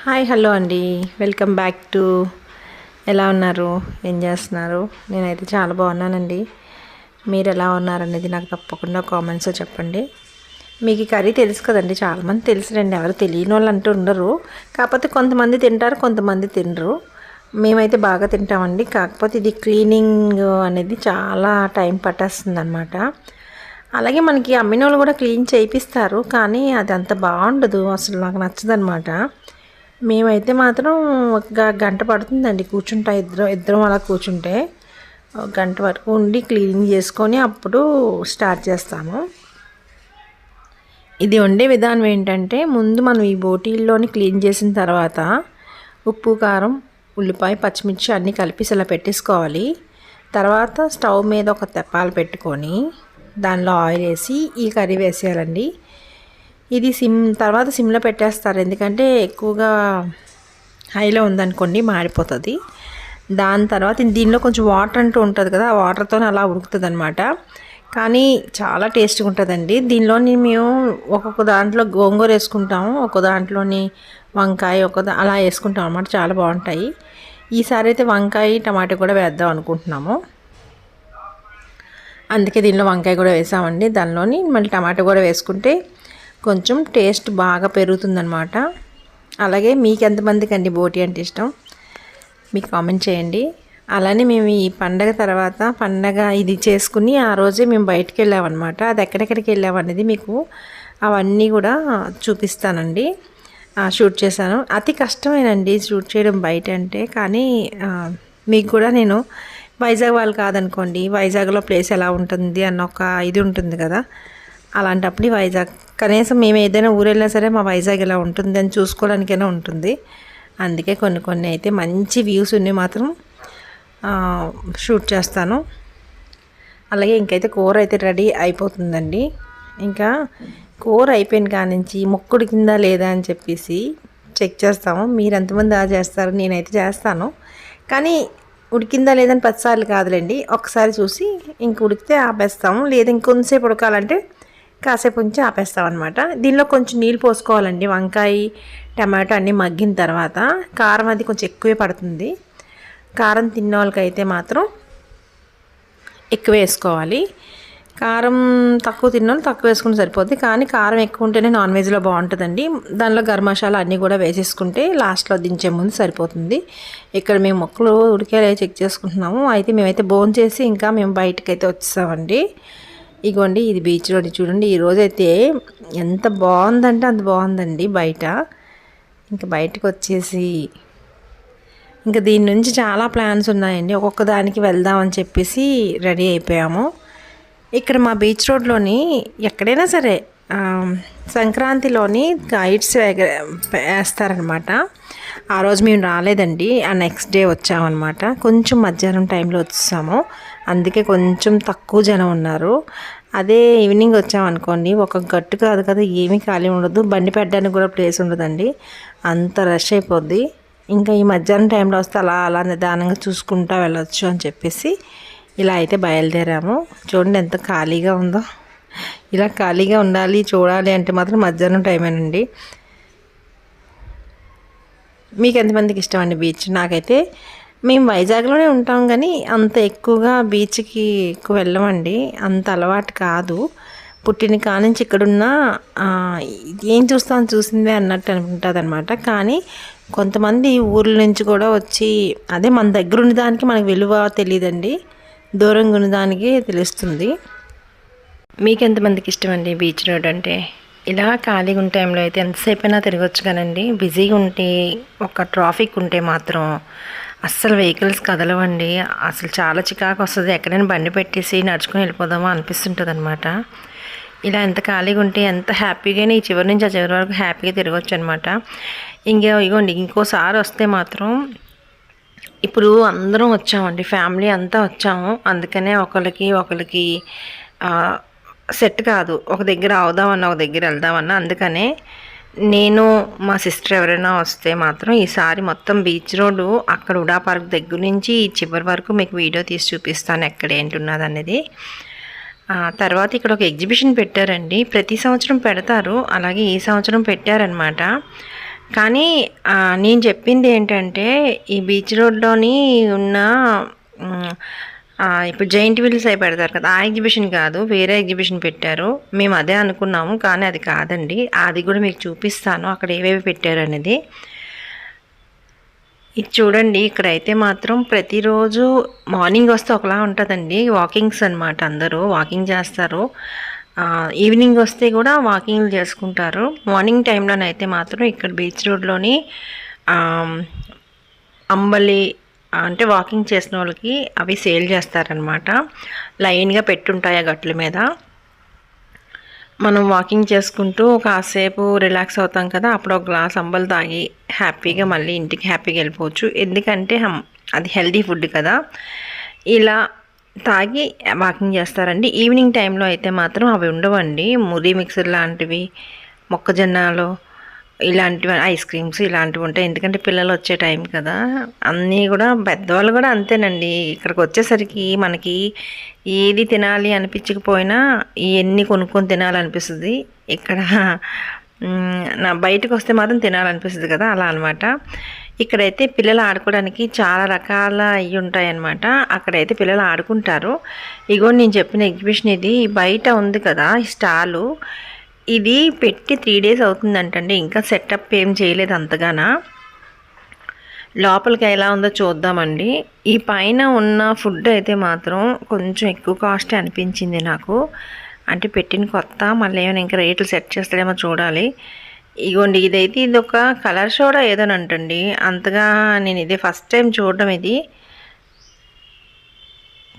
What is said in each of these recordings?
Hi hello అండి. Welcome back to ఎలా ఉన్నారు, ఏం చేస్తున్నారు? నేనైతే చాలా బాగున్నానండి. మీరు ఎలా ఉన్నారనేది నాకు తప్పకుండా కామెంట్స్లో చెప్పండి. మీకు ఈ కర్రీ తెలుసు కదండి, చాలామంది తెలుసురండి, ఎవరు తెలియని వాళ్ళు అంటూ ఉండరు. కాకపోతే కొంతమంది తింటారు, కొంతమంది తినరు. మేమైతే బాగా తింటామండి. కాకపోతే ఇది క్లీనింగ్ అనేది చాలా టైం పట్టేస్తుంది అనమాట. అలాగే మనకి అమ్మిన వాళ్ళు కూడా క్లీన్ చేయిస్తారు, కానీ అది అంత బాగుండదు, అసలు నాకు నచ్చదనమాట. మేమైతే మాత్రం ఒక గంట పడుతుందండి కూర్చుంటా, ఇద్దరం అలా కూర్చుంటే ఒక గంట వరకు ఉండి క్లీనింగ్ చేసుకొని అప్పుడు స్టార్ట్ చేస్తాము. ఇది వండే విధానం ఏంటంటే, ముందు మనం ఈ బోటీల్లోని క్లీన్ చేసిన తర్వాత ఉప్పు, కారం, ఉల్లిపాయ, పచ్చిమిర్చి అన్నీ కలిపి ఇలా పెట్టేసుకోవాలి. తర్వాత స్టవ్ మీద ఒక తెప్పాలు పెట్టుకొని దానిలో ఆయిల్ వేసి ఈ కర్రీ వేసేయాలండి. ఇది తర్వాత సిమ్లో పెట్టేస్తారు, ఎందుకంటే ఎక్కువగా హైలో ఉందనుకోండి మాడిపోతుంది. దాని తర్వాత దీనిలో కొంచెం వాటర్ అంటూ ఉంటుంది కదా, ఆ వాటర్తో అలా ఉడుకుతుంది అనమాట. కానీ చాలా టేస్ట్గా ఉంటుందండి. దీనిలోని మేము ఒక్కొక్క దాంట్లో గోంగూర వేసుకుంటాము, ఒక్కొక్క దాంట్లోని వంకాయ అలా వేసుకుంటాం అనమాట. చాలా బాగుంటాయి. ఈసారి అయితే వంకాయ టమాటా కూడా వేద్దాం అనుకుంటున్నాము, అందుకే దీనిలో వంకాయ కూడా వేసామండి. దానిలోని మళ్ళీ టమాటా కూడా వేసుకుంటే కొంచెం టేస్ట్ బాగా పెరుగుతుందన్నమాట. అలాగే మీకు ఎంతమందికి అండి బోటి అంటే ఇష్టం, మీకు కామెంట్ చేయండి. అలానే మేము ఈ పండగ ఇది చేసుకుని ఆ రోజే మేము బయటికి వెళ్ళామన్నమాట. అది ఎక్కడెక్కడికి వెళ్ళామనేది మీకు అవన్నీ కూడా చూపిస్తానండి. షూట్ చేశాను. అతి కష్టమేనండి షూట్ చేయడం బయట అంటే, కానీ మీకు కూడా నేను వైజాగ్ వాళ్ళు కాదనుకోండి, వైజాగ్లో ప్లేస్ ఎలా ఉంటుంది అన్న ఒక ఇది ఉంటుంది కదా, అలాంటప్పుడు వైజాగ్ కనీసం మేము ఏదైనా ఊరు వెళ్ళినా సరే మా వైజాగ్ ఎలా ఉంటుంది అని చూసుకోవడానికైనా ఉంటుంది. అందుకే కొన్ని అయితే మంచి వ్యూస్ ఉన్నాయి మాత్రం షూట్ చేస్తాను. అలాగే ఇంకైతే కూర అయితే రెడీ అయిపోతుందండి. ఇంకా కూర అయిపోయిన కాడ నుంచి ముక్కుడు కింద లేదా అని చెప్పేసి చెక్ చేస్తాము. మీరు ఎంతమంది చేస్తారు? నేనైతే చేస్తాను, కానీ ఉడికిందా లేదని 10 సార్లు కాదులేండి, ఒకసారి చూసి ఇంక ఉడికితే ఆపేస్తాము. లేదా ఇంకొంతసేపు ఉడకాలంటే కాసేపు ఉంచి ఆపేస్తామన్నమాట. దీనిలో కొంచెం నీళ్ళు పోసుకోవాలండి. వంకాయ, టమాటో అన్నీ మగ్గిన తర్వాత కారం అది కొంచెం ఎక్కువే పడుతుంది. కారం తిన్న వాళ్ళకైతే మాత్రం ఎక్కువ వేసుకోవాలి. కారం తక్కువ తిన్న వాళ్ళు తక్కువ వేసుకుంటే సరిపోద్ది, కానీ కారం ఎక్కువ ఉంటేనే నాన్ వెజ్లో బాగుంటుందండి. దానిలో గరం మసాలా అన్నీ కూడా వేసేసుకుంటే లాస్ట్లో దించే ముందు సరిపోతుంది. ఇక్కడ మేము మొక్కలు ఉడికేలా చెక్ చేసుకుంటున్నాము. అయితే మేమైతే భోంచేసి ఇంకా మేము బయటకైతే వచ్చేసామండి. ఇగోండి ఇది బీచ్ రోడ్ చూడండి. ఈరోజైతే ఎంత బాగుందంటే అంత బాగుందండి బయట. ఇంకా బయటకు వచ్చేసి ఇంకా దీని నుంచి చాలా ప్లాన్స్ ఉన్నాయండి, ఒక్కొక్క దానికి వెళ్దామని చెప్పేసి రెడీ అయిపోయాము. ఇక్కడ మా బీచ్ రోడ్లోని ఎక్కడైనా సరే సంక్రాంతిలోని గైడ్స్ వేస్తారనమాట. ఆ రోజు మేము రాలేదండి, ఆ నెక్స్ట్ డే వచ్చామన్నమాట. కొంచెం మధ్యాహ్నం టైంలో వచ్చాము, అందుకే కొంచెం తక్కువ జనం ఉన్నారు. అదే ఈవినింగ్ వచ్చామనుకోండి, ఒక గట్టు కాదు కదా, ఏమీ ఖాళీ ఉండదు, బండి పెట్టడానికి కూడా ప్లేస్ ఉండదండి, అంత రష్ అయిపోద్ది. ఇంకా ఈ మధ్యాహ్నం టైంలో వస్తే అలా నిదానంగా చూసుకుంటూ వెళ్ళొచ్చు అని చెప్పేసి ఇలా అయితే బయలుదేరాము. చూడండి ఎంత ఖాళీగా ఉందో. ఇలా ఖాళీగా ఉండాలి, చూడాలి అంటే మాత్రం మధ్యాహ్నం టైమేనండి. మీకు ఎంతమందికి ఇష్టం అండి బీచ్? నాకైతే మేము వైజాగ్లోనే ఉంటాం, కానీ అంత ఎక్కువగా బీచ్కి ఎక్కువ వెళ్ళమండి, అంత అలవాటు కాదు. పుట్టిన కానుంచి ఇక్కడున్నా ఏం చూసిందే అన్నట్టు అనుకుంటుంది అనమాట. కానీ కొంతమంది ఊర్ల నుంచి కూడా వచ్చి, అదే మన దగ్గర ఉన్నదానికి మనకు విలువ తెలియదండి, దూరంగా ఉన్నదానికి తెలుస్తుంది. మీకు ఎంతమందికి ఇష్టం అండి బీచ్ రోడ్ అంటే? ఇలా ఖాళీగా ఉన్న టైంలో అయితే ఎంతసేపు అయినా తిరగచ్చు కానండి. బిజీగా ఉంటే, ఒక ట్రాఫిక్ ఉంటే మాత్రం అస్సలు వెహికల్స్ కదలవండి. అసలు చాలా చికాకు వస్తుంది. ఎక్కడైనా బండి పెట్టేసి నడుచుకొని వెళ్ళిపోదామా అనిపిస్తుంటుంది అనమాట. ఇలా ఎంత ఖాళీగా ఉంటే ఎంత హ్యాపీగానే ఈ చివరి నుంచి ఆ చివరి వరకు హ్యాపీగా తిరగచ్చు అనమాట. ఇగోండి ఇంకోసారి వస్తే మాత్రం, ఇప్పుడు అందరం వచ్చామండి, ఫ్యామిలీ అంతా వచ్చాము, అందుకనే ఒకరికి సెట్ కాదు, ఒక దగ్గర అవుదామన్నా ఒక దగ్గర వెళ్దామన్నా. అందుకనే నేను మా సిస్టర్ ఎవరైనా వస్తే మాత్రం ఈసారి మొత్తం బీచ్ రోడ్డు అక్కడ ఉడా పార్క్ దగ్గర నుంచి చివరి వరకు మీకు వీడియో తీసి చూపిస్తాను ఎక్కడ ఏంటి ఉన్నది అనేది. తర్వాత ఇక్కడ ఒక ఎగ్జిబిషన్ పెట్టారండి, ప్రతి సంవత్సరం పెడతారు, అలాగే ఈ సంవత్సరం పెట్టారనమాట. కానీ నేను చెప్పింది ఏంటంటే ఈ బీచ్ రోడ్లోని ఉన్న ఇప్పుడు జైంట్ వీల్స్ అయి పెడతారు కదా, ఆ ఎగ్జిబిషన్ కాదు, వేరే ఎగ్జిబిషన్ పెట్టారు. మేము అదే అనుకున్నాము, కానీ అది కాదండి. అది కూడా మీకు చూపిస్తాను అక్కడ ఏవేవి పెట్టారు అనేది. ఇది చూడండి, ఇక్కడైతే మాత్రం ప్రతిరోజు మార్నింగ్ వస్తే ఒకలా ఉంటుందండి. వాకింగ్స్ అనమాట, అందరూ వాకింగ్ చేస్తారు. ఈవినింగ్ వస్తే కూడా వాకింగ్లు చేసుకుంటారు. మార్నింగ్ టైంలోనైతే మాత్రం ఇక్కడ బీచ్ రోడ్లోని అంబలి అంటే వాకింగ్ చేసిన వాళ్ళకి అవి సేల్ చేస్తారనమాట. లైన్గా పెట్టుంటాయి ఆ గట్ల మీద. మనం వాకింగ్ చేసుకుంటూ కాసేపు రిలాక్స్ అవుతాం కదా, అప్పుడు ఒక గ్లాస్ అంబలి తాగి హ్యాపీగా మళ్ళీ ఇంటికి హ్యాపీగా వెళ్ళిపోవచ్చు. ఎందుకంటే అది హెల్దీ ఫుడ్ కదా. ఇలా తాగి వాకింగ్ చేస్తారండి. ఈవినింగ్ టైంలో అయితే మాత్రం అవి ఉండవండి. మురి మిక్సర్ లాంటివి, మొక్కజొన్నలు ఇలాంటివి, ఐస్ క్రీమ్స్ ఇలాంటివి ఉంటాయి. ఎందుకంటే పిల్లలు వచ్చే టైం కదా. అన్నీ కూడా పెద్దవాళ్ళు కూడా అంతేనండి. ఇక్కడికి వచ్చేసరికి మనకి ఏది తినాలి అనిపించకపోయినా ఇవన్నీ కొనుక్కొని తినాలనిపిస్తుంది. ఇక్కడ నా బయటకు వస్తే మాత్రం తినాలనిపిస్తుంది కదా, అలా అనమాట. ఇక్కడైతే పిల్లలు ఆడుకోవడానికి చాలా రకాల అవి ఉంటాయి అన్నమాట. అక్కడైతే పిల్లలు ఆడుకుంటారు. ఇగో నేను చెప్పిన ఎగ్జిబిషన్ ఇది బయట ఉంది కదా, ఈ స్టాలు. ఇది పెట్టి 3 days అవుతుందంటండి. ఇంకా సెటప్ ఏం చేయలేదు అంతగానా. లోపలికి ఎలా ఉందో చూద్దామండి. ఈ పైన ఉన్న ఫుడ్ అయితే మాత్రం కొంచెం ఎక్కువ కాస్ట్ అనిపించింది నాకు. అంటే పెట్టిన కొత్త, మళ్ళీ ఏమైనా ఇంకా రేట్లు సెట్ చేస్తాడేమో చూడాలి. ఇగోండి, ఇదైతే ఇది ఒక కలర్ సోడా ఏదోనంటండి. అంతగా నేను ఇదే ఫస్ట్ టైం చూడడం. ఇది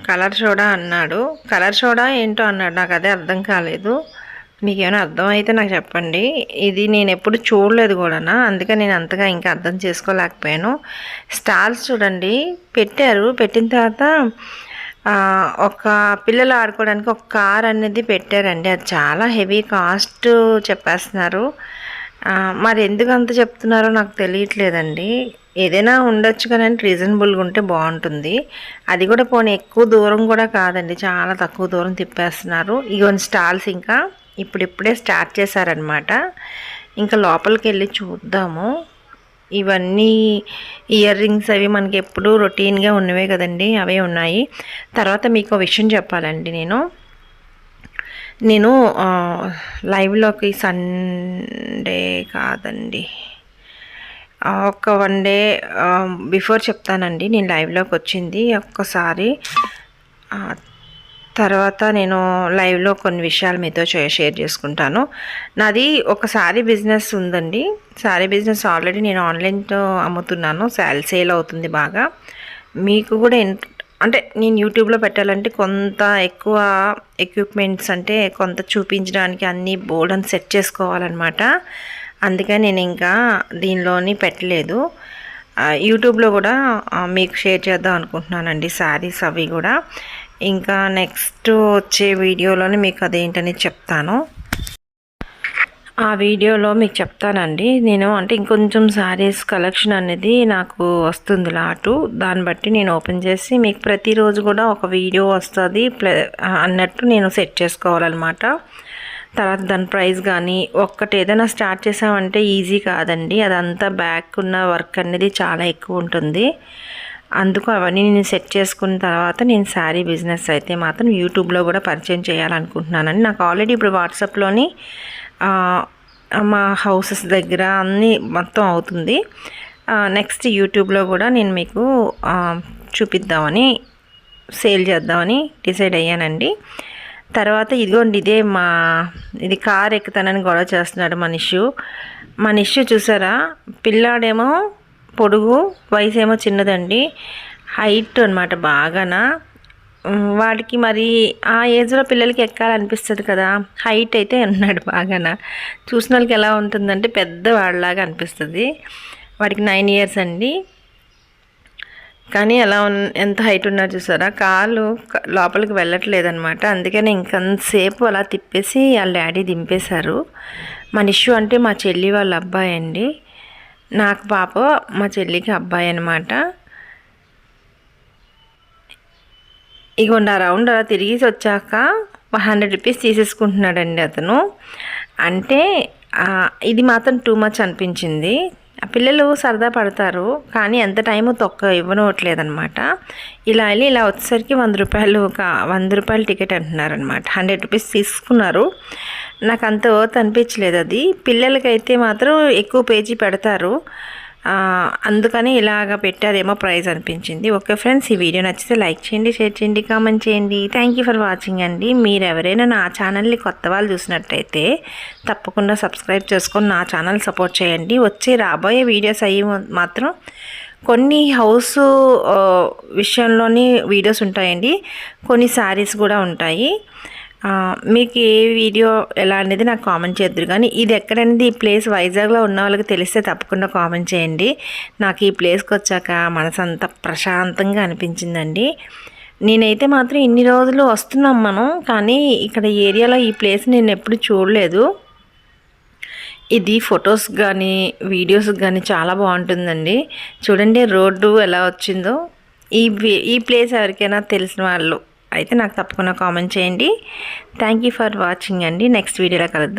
కలర్ సోడా అన్నాడు. కలర్ సోడా ఏంటో అన్నాడు, నాకు అదే అర్థం కాలేదు. మీకు ఏమైనా అర్థమైతే నాకు చెప్పండి. ఇది నేను ఎప్పుడు చూడలేదు కూడా, అందుకని నేను అంతగా ఇంకా అర్థం చేసుకోలేకపోయాను. స్టాల్స్ చూడండి పెట్టారు. పెట్టిన తర్వాత ఒక పిల్లలు ఆడుకోవడానికి ఒక కార్ అనేది పెట్టారండి. అది చాలా హెవీ కాస్ట్ చెప్పేస్తున్నారు. మరి ఎందుకు అంత చెప్తున్నారో నాకు తెలియట్లేదండి. ఏదైనా ఉండొచ్చు కానీ రీజనబుల్గా ఉంటే బాగుంటుంది. అది కూడా పోనీ ఎక్కువ దూరం కూడా కాదండి, చాలా తక్కువ దూరం తిప్పేస్తున్నారు. ఇగోని స్టాల్స్ ఇంకా ఇప్పుడిప్పుడే స్టార్ట్ చేశారనమాట. ఇంకా లోపలికి వెళ్ళి చూద్దాము. ఇవన్నీ ఇయర్ రింగ్స్ అవి మనకి ఎప్పుడు రొటీన్గా ఉన్నవే కదండి, అవే ఉన్నాయి. తర్వాత మీకు విషయం చెప్పాలండి. నేను లైవ్లోకి సండే కాదండి, ఒక 1 day బిఫోర్ చెప్తానండి నేను లైవ్లోకి వచ్చింది ఒక్కసారి. తర్వాత నేను లైవ్లో కొన్ని విషయాలు మీతో షేర్ చేసుకుంటాను. నాది ఒక శారీ బిజినెస్ ఉందండి. శారీ బిజినెస్ ఆల్రెడీ నేను ఆన్లైన్లో అమ్ముతున్నాను. సేల్ అవుతుంది బాగా. మీకు కూడా అంటే నేను యూట్యూబ్లో పెట్టాలంటే కొంత ఎక్కువ ఎక్విప్మెంట్స్, అంటే కొంత చూపించడానికి అన్నీ బోర్డ్ అని సెట్ చేసుకోవాలన్నమాట. అందుకని నేను ఇంకా దీనిలోని పెట్టలేదు. యూట్యూబ్లో కూడా మీకు షేర్ చేద్దాం అనుకుంటున్నానండి శారీస్ అవి కూడా. ఇంకా నెక్స్ట్ వచ్చే వీడియోలోనే మీకు అదేంటని చెప్తాను. ఆ వీడియోలో మీకు చెప్తానండి. నేను అంటే ఇంకొంచెం శారీస్ కలెక్షన్ అనేది నాకు వస్తుంది లాటు. దాన్ని బట్టి నేను ఓపెన్ చేసి మీకు ప్రతిరోజు కూడా ఒక వీడియో వస్తుంది అన్నట్టు నేను సెట్ చేసుకోవాలన్నమాట. తర్వాత దాని ప్రైస్ కానీ ఒక్కటి ఏదైనా స్టార్ట్ చేసామంటే ఈజీ కాదండి. అదంతా బ్యాక్ ఉన్న వర్క్ అనేది చాలా ఎక్కువ ఉంటుంది. అందుకు అవన్నీ నేను సెట్ చేసుకున్న తర్వాత నేను శారీ బిజినెస్ అయితే మాత్రం యూట్యూబ్లో కూడా పరిచయం చేయాలనుకుంటున్నానండి. నాకు ఆల్రెడీ ఇప్పుడు వాట్సాప్లోని మా హౌసెస్ దగ్గర అన్నీ మొత్తం అవుతుంది. నెక్స్ట్ యూట్యూబ్లో కూడా నేను మీకు చూపిద్దామని, సేల్ చేద్దామని డిసైడ్ అయ్యానండి. తర్వాత ఇదిగోండి, ఇది కార్ ఎక్కుతానని గొడవ చేస్తున్నాడు మా నిష్యు చూసారా. పిల్లాడేమో పొడుగు, వయసు ఏమో చిన్నదండి, హైట్ అనమాట బాగానా. వాడికి మరి ఆ ఏజ్లో పిల్లలకి ఎక్కాలనిపిస్తుంది కదా, హైట్ అయితే ఉన్నాడు బాగానా. చూసిన వాళ్ళకి ఎలా ఉంటుందంటే పెద్దవాడిలాగా అనిపిస్తుంది. వాడికి 9 years అండి. కానీ ఎంత హైట్ ఉన్నాడు చూసారా. కాలు లోపలికి వెళ్ళట్లేదు అనమాట. అందుకని ఇంకంతసేపు అలా తిప్పేసి వాళ్ళ డాడీ దింపేశారు. మా నిష్యు అంటే మా చెల్లి వాళ్ళ అబ్బాయి అండి. నాకు పాప, మా చెల్లికి అబ్బాయి అనమాట. ఇగోండి ఆ రౌండ్ అలా తిరిగేసి వచ్చాక 100 rupees తీసేసుకుంటున్నాడండి అతను. అంటే ఇది మాత్రం టూ మచ్ అనిపించింది. పిల్లలు సరదా పడతారు కానీ ఎంత టైము ఇవ్వనట్లేదనమాట. ఇలా వచ్చేసరికి ₹100 టికెట్ అంటున్నారనమాట. 100 రూపీస్ తీసుకున్నారు. నాకు అంత వర్త్ అనిపించలేదు అది. పిల్లలకైతే మాత్రం ఎక్కువ పేజీ పెడతారు, అందుకని ఇలాగ పెట్టారేమో ప్రైస్ అనిపించింది. ఓకే ఫ్రెండ్స్, ఈ వీడియో నచ్చితే లైక్ చేయండి, షేర్ చేయండి, కామెంట్ చేయండి. థ్యాంక్ యూ ఫర్ వాచింగ్ అండి. మీరు ఎవరైనా నా ఛానల్ని కొత్త వాళ్ళు చూసినట్టయితే తప్పకుండా సబ్స్క్రైబ్ చేసుకొని నా ఛానల్ సపోర్ట్ చేయండి. రాబోయే వీడియోస్ అయ్యి మాత్రం కొన్ని హౌస్ విషయంలోని వీడియోస్ ఉంటాయండి, కొన్ని శారీస్ కూడా ఉంటాయి. మీకు ఏ వీడియో ఎలా అనేది నాకు కామెంట్ చేద్దరు. కానీ ఇది ఎక్కడనేది, ఈ ప్లేస్ వైజాగ్లో ఉన్న వాళ్ళకి తెలిస్తే తప్పకుండా కామెంట్ చేయండి. నాకు ఈ ప్లేస్కి వచ్చాక మనసంతా ప్రశాంతంగా అనిపించిందండి. నేనైతే మాత్రం ఇన్ని రోజులు వస్తున్నాం మనం, కానీ ఇక్కడ ఏరియాలో ఈ ప్లేస్ నేను ఎప్పుడు చూడలేదు. ఇది ఫొటోస్ కానీ వీడియోస్ కానీ చాలా బాగుంటుందండి. చూడండి రోడ్డు ఎలా వచ్చిందో. ఈ ప్లేస్ ఎవరికైనా తెలిసిన వాళ్ళు అయితే నాకు తప్పకుండా కామెంట్ చేయండి. థ్యాంక్ యూ ఫర్ వాచింగ్ అండి. నెక్స్ట్ వీడియోలో కలుద్దాం.